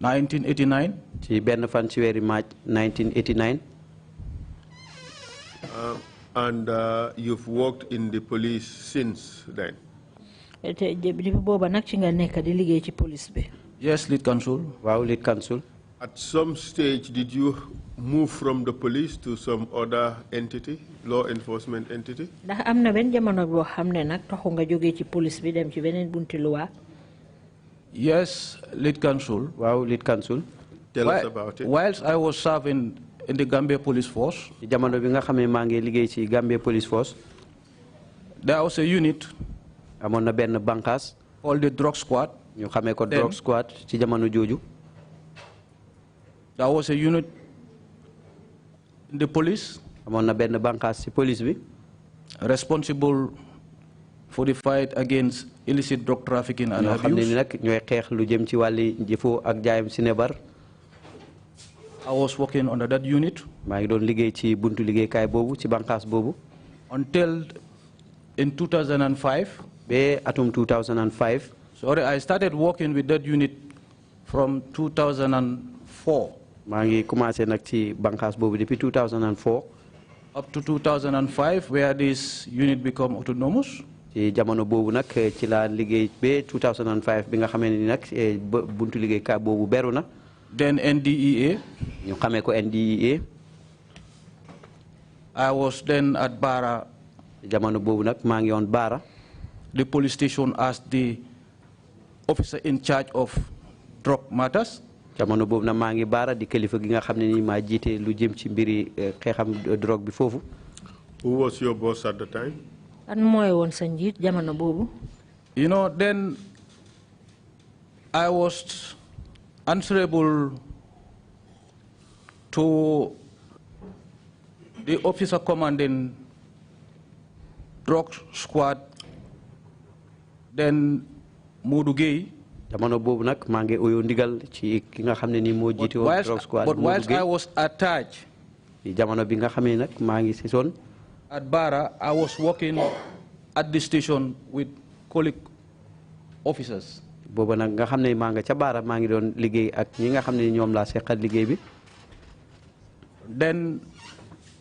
1989. ci benn fan ci weeri March 1989. And you've worked in the police since then? Yes, lead counsel. Wow, lead counsel. At some stage, did you move from the police to some other entity, law enforcement entity? Yes, lead counsel. Wow, lead counsel. Tell us about it. Whilst I was serving in the Gambia Police Force, there was a unit called the Drug Squad. Drug Squad. There was a unit in the police responsible for the fight against illicit drug trafficking and abuse. I was working under that unit until in 2005. Sorry, I started working with that unit from 2004. Depuis 2004 up to 2005, where this unit became autonomous. Ci jamono bobu nak ci la liggéey be 2005 bi nga xamé ni nak buntu liggéey ka bobu beru na. Then NDEA. ñu xamé ko NDEA. I was then at Bara. Jamono bobu nak ma ngi won Bara. The police station as the officer in charge of drug matters. Jamono bobu na ma ngi Bara di kilifa gi nga xamné ni ma jité lu jëm ci mbiri xexam drogue bi fofu. Who was your boss at the time? You know, then I was answerable to the officer commanding drug squad, then Modou Gueye. But whilst I was attached at Bara, I was working at the station with colleague officers. Then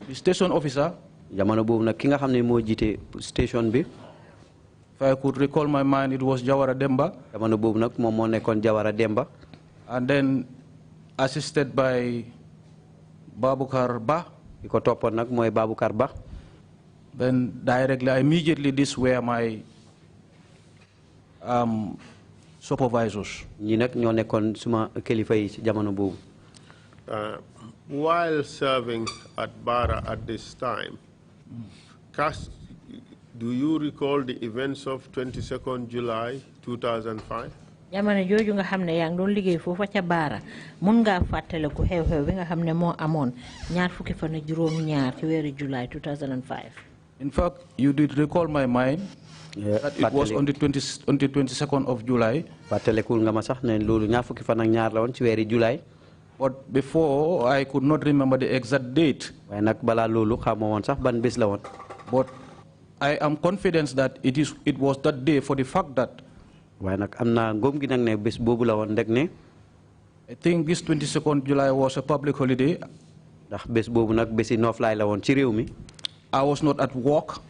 the station officer, station bi, if I could recall my mind, it was Jawara Demba. And then assisted by Babukar Bah. Then directly, immediately, these were my supervisors. While serving at Bara at this time, do you recall the events of 22nd July 2005? Jamane joju nga xamne yang doon liggéey fofu ca Bara mun nga fatale ko xew-xew bi nga xamne mo amone ñaar fukki fan ak juroom ñaar ci wéru July 2005. In fact, you did recall my mind that it was on the 22nd of July. Fatelekul nga ma sax ne lolu ñaar fukki fan ak ñaar la won ci wéru July. But before, I could not remember the exact date. Waye nak bala lolu xamoo won sax ban bés la won. But I am confident that it was that day for the fact that I think this 22nd July was a public holiday. I was not at work.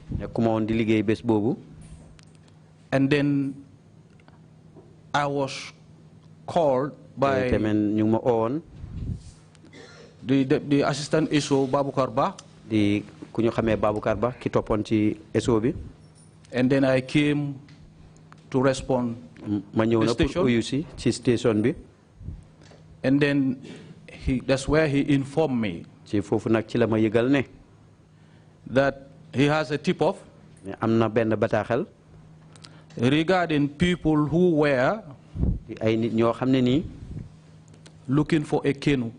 And then I was called by the assistant ISO Babukar Bah. And then I came to respond to the station. And then that's where he informed me that he has a tip-off regarding people who were looking for a canoe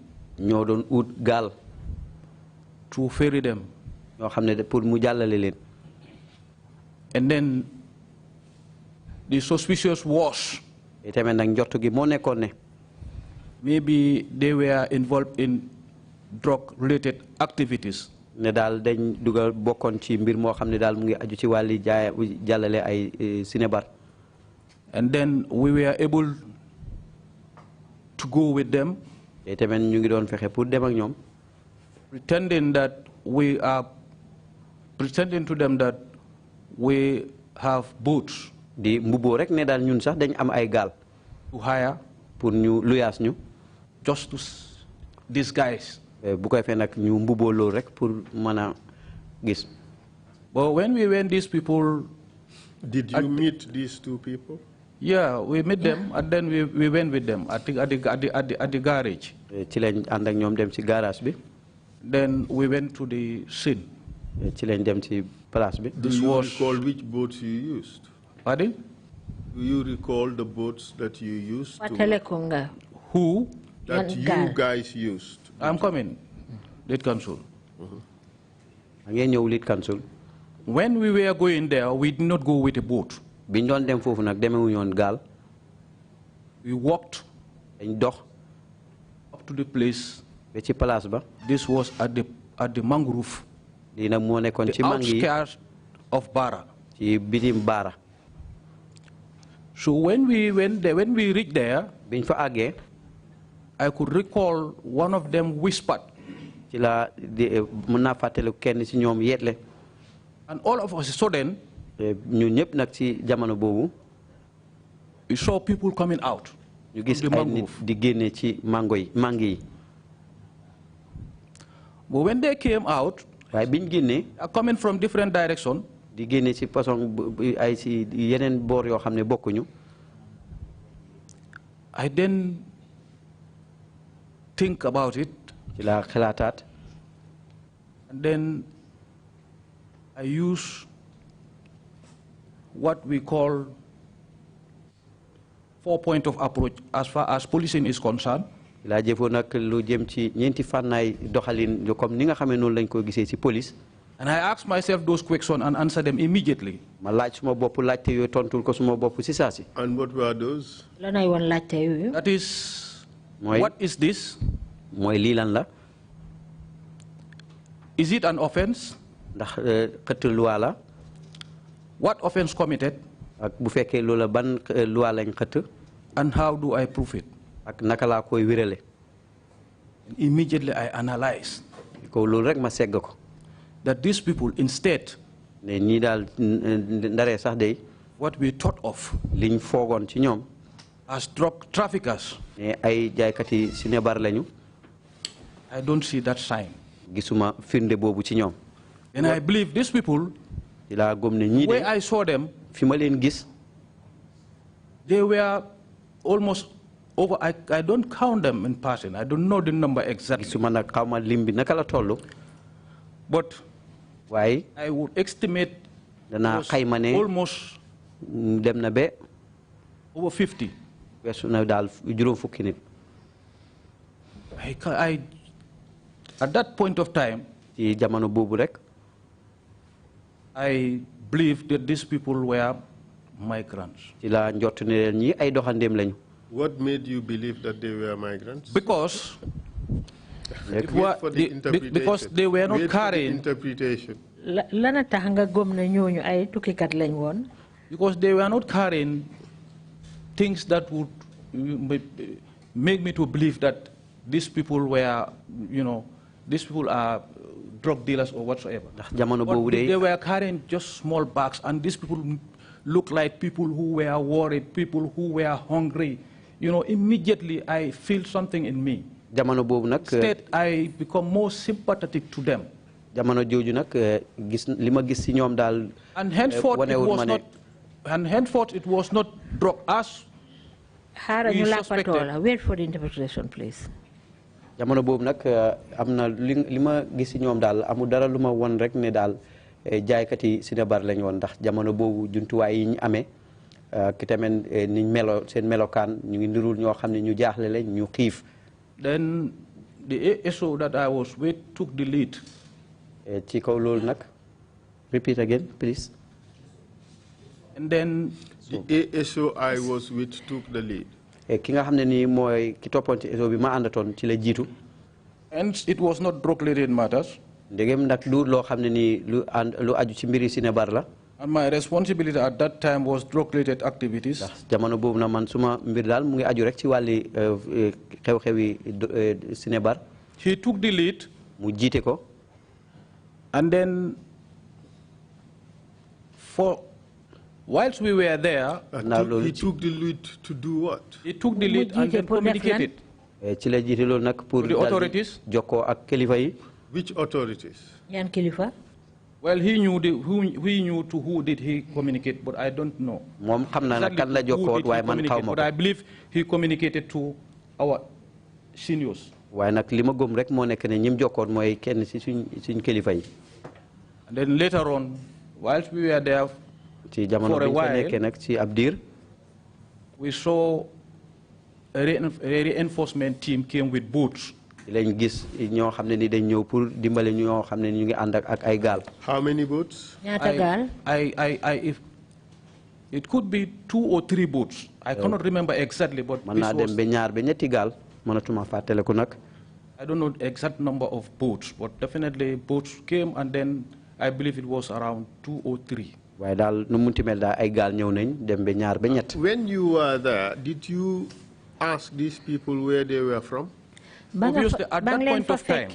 to ferry them. And then the suspicious was maybe they were involved in drug-related activities. And then we were able to go with them, pretending that we are pretending to them that we have boats to hire, just to disguise. But when we went, these people... Did you meet these two people? Yeah, we met them, and then we went with them at the garage. Then we went to the scene. Do you recall which boats you used? Pardon? Do you recall the boats that you used? Who? That you guys used. I'm coming. Lead counsel. When we were going there, we did not go with a boat. We walked up to the place. This was at the mangrove, the outskirts of Bara. So when we went there, when we reached there, I could recall one of them whispered. And all of a sudden, we saw people coming out from the mangrove. But when they came out, coming from different directions, I then think about it, and then I use what we call 4-point of approach as far as policing is concerned. And I ask myself those questions and answer them immediately. And what were those? That is, what is this? Is it an offense? What offense committed? And how do I prove it? And immediately I analyze that these people, instead, what we thought of as drug traffickers, I don't see that sign. And I believe these people, the way I saw them, they were almost over. I don't count them in person. I don't know the number exactly. But why? I would estimate almost over 50. At that point of time, I believe that these people were migrants. What made you believe that they were migrants? Because they were not carrying. Because they were not carrying things that would make me to believe that these people were, these people are drug dealers or whatsoever. But they were carrying just small bags, and these people look like people who were worried, people who were hungry. Immediately I feel something in me. Instead, I become more sympathetic to them. And henceforth it was not drug as we suspected. Wait for the interpretation, please. Jamono bobu nak amna lima gis ci ñom dal amu dara luma won rek ne dal jaaykat yi cinébar lañ won ndax jamono bobu juntuwaay yi ñu amé ki tamen ni melo seen melokan ñu ngi ndirul ño xamni ñu jaaxle lañ ñu xif. Then the ASO that I was with took the lead. Ci kaw lool nak repeat again please. And then the ASO I was with took the lead. Ki nga xamne ni moy ki topon ci ASO bi ma andaton ci la jitu. And it was not drug related matters. Ndegem nak lu lo xamne ni lu aju ci mbiri cinébar la. And my responsibility at that time was drug-related activities. Jamono bobu na man suma mbir dal mu ngi aju rek ci wàlli xew-xewi Sinébar. He took the lead. Mu jiite ko. And then whilst we were there, he took the lead to do what? He took the lead and then communicated ci la jiite loolu nag pour the authorities. Jokkoo ak kilifa yi. Which authorities? Yan kilifa? Well, he knew to who did he communicate, but I don't know. Moom xam na nag kan la jokkoo waaye man xaw ma ko. But I believe he communicated to our seniors. waaye nag li ma gëm rek moo nekk ne ñim jokkoon mooy kenn ci suñ kilifa yi. And then later on, whilst we were there ci jamono bi ñu fa nekkee nag ci ab diir. We saw a reinforcement team came with boats. lañ gis ñoo xam ne ni dañ ñëw pour dimbale ñoo xam ne ñu ngi ànd ak ay gaal. How many boats? ñaata gaal? It could be 2 or 3 boats. I cannot remember exactly, but mën naa dem ba ñaar ba ñetti gaal mënatuma fàttaliku nag. I don't know the exact number of boats, but definitely boats came, and then I believe it was around 2 or 3. waaye daal nu munti mel daal ay gaal ñëw nañ dem ba ñaar ba ñett. When you were there, did you ask these people where they were from? Obviously, at that point of time.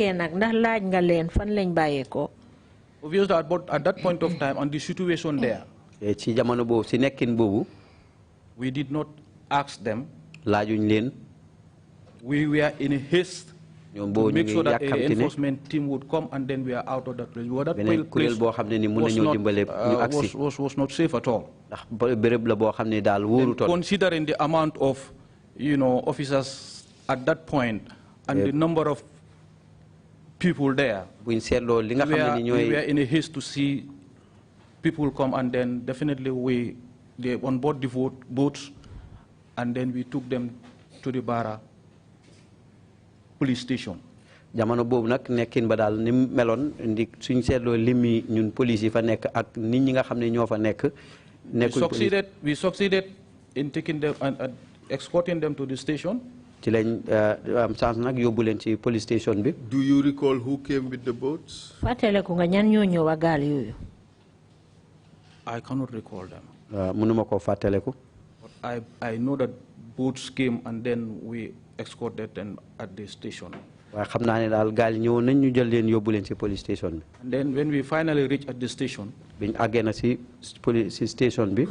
Obviously, at that point of time, and the situation there, ci jamono boobu ci nekkin boobu. we did not ask them. laajuñ leen. We were in a haste to make sure that a enforcement team would come, and then we are out of that place. That place was not safe at all. Considering the amount of officers at that point and the number of people there, we were in a haste to see people come, and then definitely they on board the boats, and then we took them to the Barra police station. Jamono boobu nag nekkin ba daal ni meloon ndi suñ seetloo limi ñun police yi fa nekk ak nit ñi nga xam ne ñoo fa nekk. We succeeded in taking them and escorting them to the station. ci lañ am chance nag yóbbu leen ci police station bi. Do you recall who came with the boats? Fàttaliku nga ñan ñoo ñëw ak gaal yooyu. I cannot recall them. mënuma koo fàttaliku. But I know that boats came, and then we escorted them at the station. waaye xam naa ne daal gaal ñëwoon nañ ñu jël leen yóbbu leen ci police station bi. And then when we finally reached at the station, biñ àggee na ci police station bi.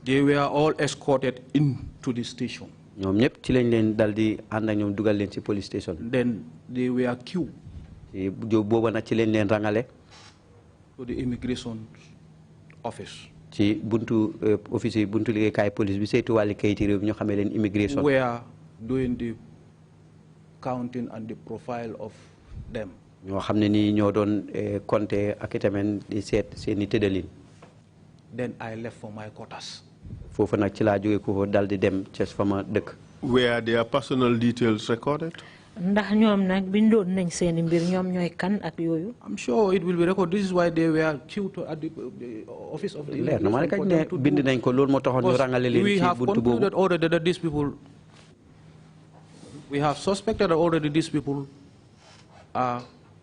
they were all escorted into the station. ñoom ñëpp ci lañ leen dal di ànd ak ñoom dugal leen ci police station. Then they were queued. ci booba nag ci lañ leen rangale. to the immigration office. ci buntu office yi buntu liggéeykaay police bi saytu wàlli kayiti réew ñu xamee leen immigration. we are doing the counting and the profile of them. ñoo xam ne nii ñoo doon compter ak itamit di seet seeni tëddalin. Then I left for my quarters. foofu nag ci laa jógee ko dal di dem ca fa ma dëkk. Were their personal details recorded? ndax ñoom nag bindoon nañ seeni mbir ñoom ñooy kan ak yooyu. I'm sure it will be recorded. This is why they were queued at the office of the leer na ma ne kañ ne bind nañ ko loolu moo taxoon ñu rangale leen ci buntu boobu. We have concluded already that these people, we have suspected already these people are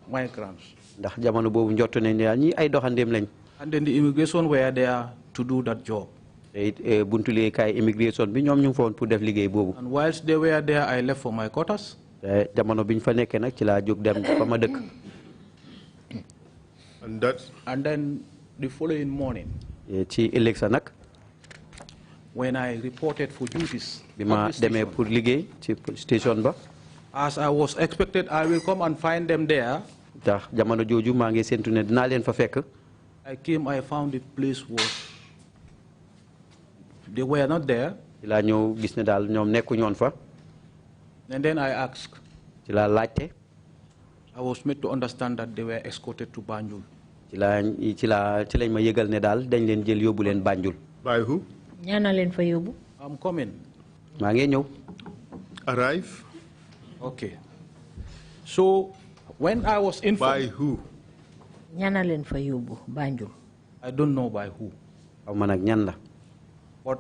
migrants. ndax jamono boobu njott nañ ne ñi ay doxandeem lañ. And then the immigration were there to do that job. buntu liggéeykaay immigration bi ñoom ñu ngi fa woon pour def liggéey boobu. And whilst they were there, I left for my quarters. jamono biñ fa nekkee nag ci laa jóg dem fa ma dëkk. And then the following morning, ci ëllëg sa nag. when I reported for duties, bi ma demee pour liggéey ci station ba. as I was expected, I will come and find them there. ndax jamono jooju maa ngi séntu ne dinaa leen fa fekk. I came, I found the place they were not there. ci laa ñëw gis ne daal ñoom nekkuñu woon fa. And then I asked. ci laa laajte. I was made to understand that they were escorted to Banjul. ci lañ ma yëgal ne daal dañ leen jël yóbbu leen Banjul. By who? ñaana leen fa yóbbu. I'm coming. maa ngi ñëw. Arrive. Okay. So when I was informed. By who? ñaana leen fa yóbbu Banjul. I don't know by who. xaw ma nag ñan la. But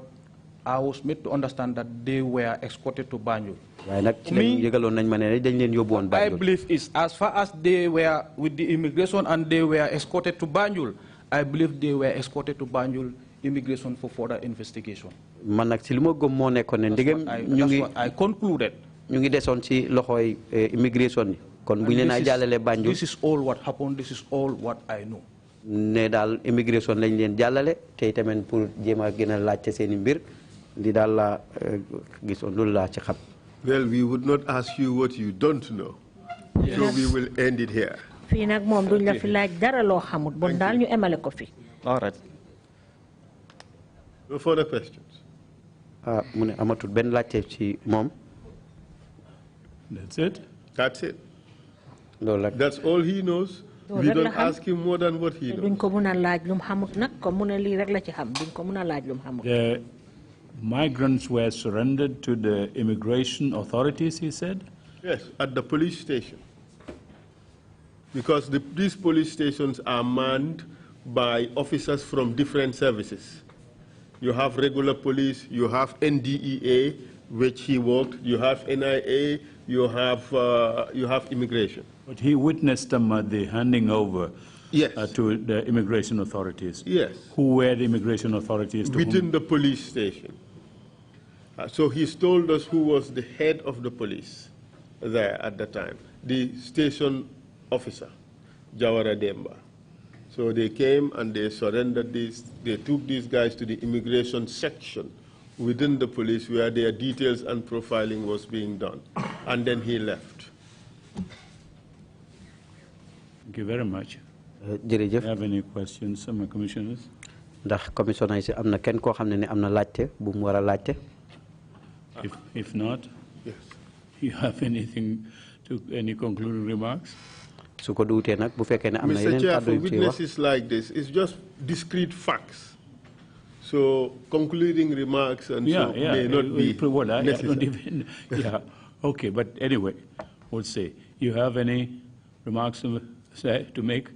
I was made to understand that they were escorted to Banjul. waaye nag ci lañ yëgaloon nañ ma ne dañ leen yóbbu woon Banjul. I believe is as far as they were with the immigration and they were escorted to Banjul, I believe they were escorted to Banjul immigration for further investigation. Man nak ci luma gëm mo nekkon ne ndigam ñu ngi I concluded. Ñu ngi desoon ci loxoy immigration kon buñ leena jallale Banjul. This is all what happened. This is all what I know. Ne dal immigration lañ leen jallale té tamen pour jema gëna laacc seen mbir li dal la gisoon loolu la ci xam. Well, we would not ask you what you don't know. Yes. So we will end it here. Fi nak mom duñ la fi laaj dara lo xamut bon dal ñu émalé ko fi. All right. No further questions. Mu ne amatul ben laajte ci mom. That's it. That's it. That's all he knows. We don't ask him more than what he knows. Duñ ko mëna laaj lu xamut nak ko mu ne li rek la ci xam duñ ko mëna laaj lu xamut. The migrants were surrendered to the immigration authorities, he said? Yes, at the police station. Because these police stations are manned by officers from different services. You have regular police, you have NDEA, which he worked, you have NIA, you have immigration. But he witnessed the handing over yes. To the immigration authorities. Yes. Who were the immigration authorities? Within the police station. So he's told us who was the head of the police there at the time, the station officer, Jawara Demba. So they came and they surrendered these, they took these guys to the immigration section within the police where their details and profiling was being done. And then he left. Thank you very much. Do you have any questions, some commissioners? Ndax commissioner yi amna ken ko xamne ne amna laajte bu mu wara laajte. If not, yes. You have anything to any concluding remarks? Mr. Chair, for witnesses like this, it's just discrete facts. So concluding remarks and may not be necessary. Okay, but anyway, we'll say, you have any remarks to make?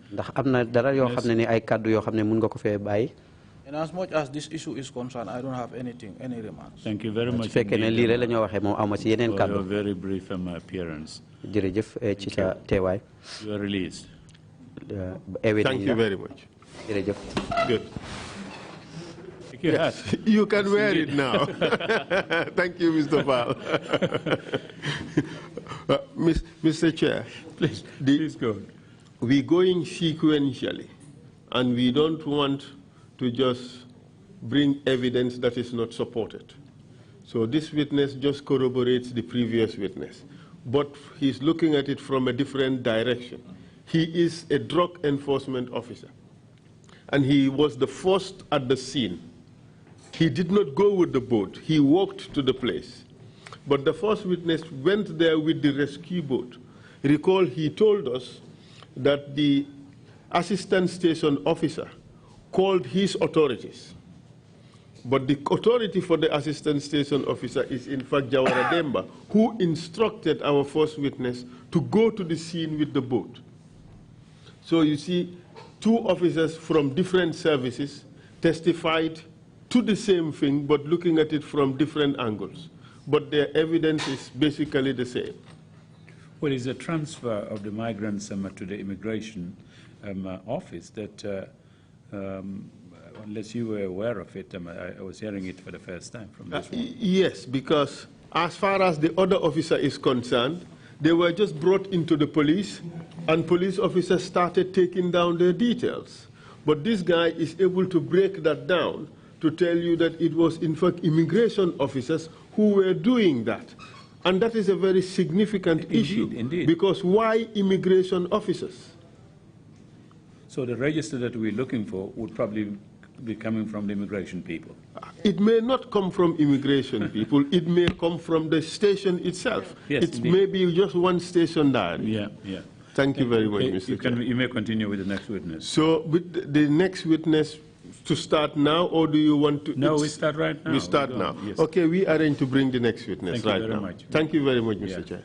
And as much as this issue is concerned, I don't have any remarks. Thank you very much for your very brief appearance. You are released. Thank you very much. Good. Yes, you can wear it now. Thank you, Mr. Faal. Mr. Chair, please go. We're going sequentially, and we don't want to just bring evidence that is not supported. So this witness just corroborates the previous witness, but he's looking at it from a different direction. He is a drug enforcement officer, and he was the first at the scene. He did not go with the boat. He walked to the place. But the first witness went there with the rescue boat. Recall, he told us that the assistant station officer called his authorities. But the authority for the assistant station officer is in fact Jawara Demba, who instructed our first witness to go to the scene with the boat. So you see, two officers from different services testified to the same thing, but looking at it from different angles. But their evidence is basically the same. Well, it's a transfer of the migrants to the immigration office that, unless you were aware of it, I was hearing it for the first time from this one. Yes, because as far as the other officer is concerned, they were just brought into the police, and police officers started taking down their details. But this guy is able to break that down to tell you that it was in fact immigration officers who were doing that. And that is a very significant issue. Indeed. Because why immigration officers? So the register that we're looking for would probably be coming from the immigration people. It may not come from immigration people. It may come from the station itself. Yes, it may be just one station diary. Yeah. Thank you very much, Mr. Chair. You may continue with the next witness. So with the next witness to start now, or do you want to? No, we start right now. We start now. Yes. Okay, we arrange to bring the next witness right now. Thank you very much. Thank you very much, Mr. Chair.